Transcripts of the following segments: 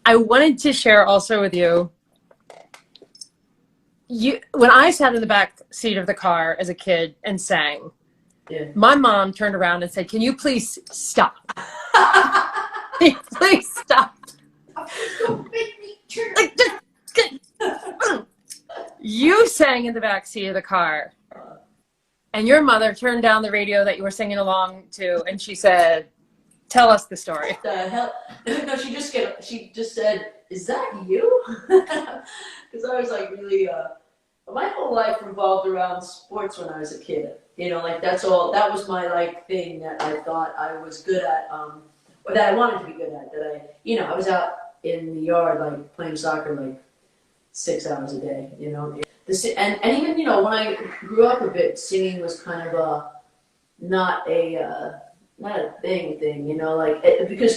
I wanted to share also with you, when I sat in the back seat of the car as a kid and sang, my mom turned around and said, "Can you please stop? Please stop." You sang in the back seat of the car, and your mother turned down the radio that you were singing along to, and she said, "Tell us the story." What the hell? No, she just said, "Is that you?" Because I was like really, my whole life revolved around sports when I was a kid. You know, like that was my like thing that I thought I was good at, or that I wanted to be good at. That I was out in the yard like playing soccer like 6 hours a day. You know, and even when I grew up a bit, singing was kind of not a thing, like because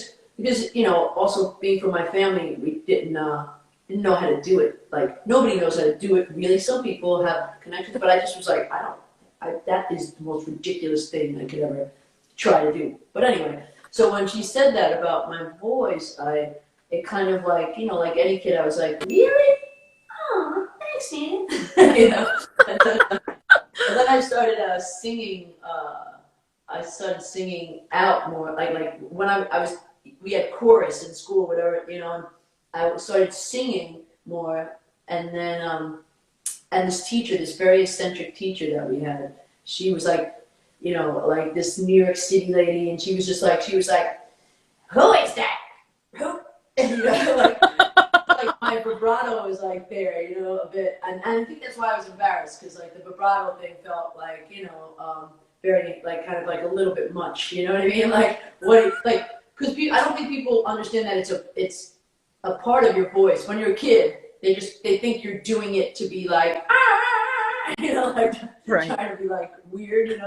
also being from my family, we didn't know how to do it. Like nobody knows how to do it really. Some people have connections, but I just was like, that is the most ridiculous thing I could ever try to do. But anyway, so when she said that about my voice, it kind of like, like any kid, I was like, really? Oh, thanks, man. And then I started singing. I started singing out more, like when we had chorus in school, whatever, and I started singing more, and then, and this teacher, this very eccentric teacher that we had, she was like, like this New York City lady, and she was like, "Who is that? Who?" And, like my vibrato was like there, a bit, and I think that's why I was embarrassed, because like the vibrato thing felt like, very like kind of like a little bit much, you know what I mean? Like because I don't think people understand that it's a part of your voice. When you're a kid, they think you're doing it to be like like right. Trying to be like weird,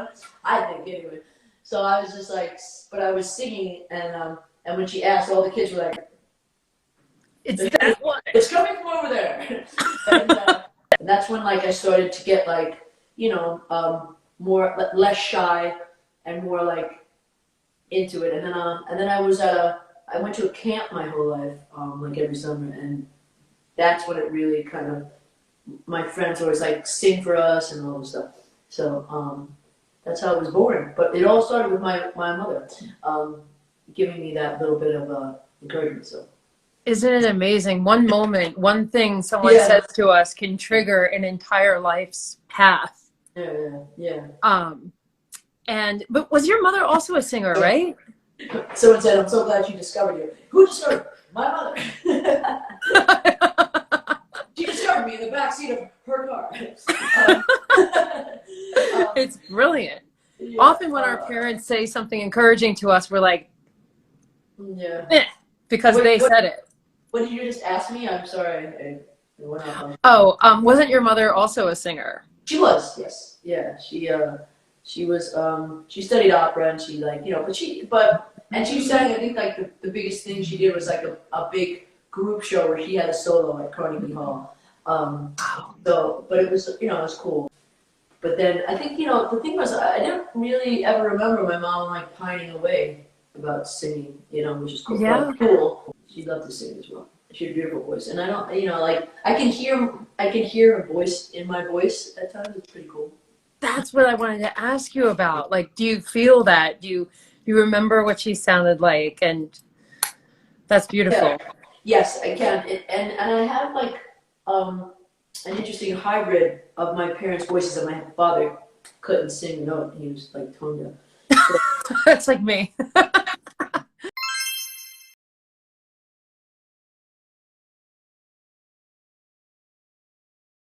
I think anyway. So I was just like, but I was singing, and when she asked, all the kids were like, "It's that one. It's coming from over there." And that's when like I started to get like less shy and more like into it, and then I went to a camp my whole life, like every summer, and that's when it really kind of, my friends always like sing for us and all this stuff. So that's how it was born. But it all started with my mother giving me that little bit of encouragement. So Isn't it amazing? One moment, one thing someone says to us can trigger an entire life's path. Yeah. But was your mother also a singer, right? Someone said, "I'm so glad you discovered you." Who discovered? My mother. She discovered me in the backseat of her car. It's brilliant. Yeah, often when our parents say something encouraging to us, we're like, because they said it. What did you just ask me? I'm sorry. Wasn't your mother also a singer? She was, yes. Yeah, she was, she studied opera, and she and she sang, I think like the biggest thing she did was like a big group show where she had a solo at Carnegie Hall. But it was, it was cool. But then I think, the thing was, I didn't really ever remember my mom like pining away about singing, which is cool. Yeah. Like, cool. She loved to sing as well. She had a beautiful voice, and I don't, I can hear her voice in my voice at times. It's pretty cool. That's what I wanted to ask you about. Like, do you feel that? Do you remember what she sounded like? And that's beautiful. Yeah. Yes, I can. And I have like an interesting hybrid of my parents' voices. And my father couldn't sing a note. He was like tone deaf. That's like me.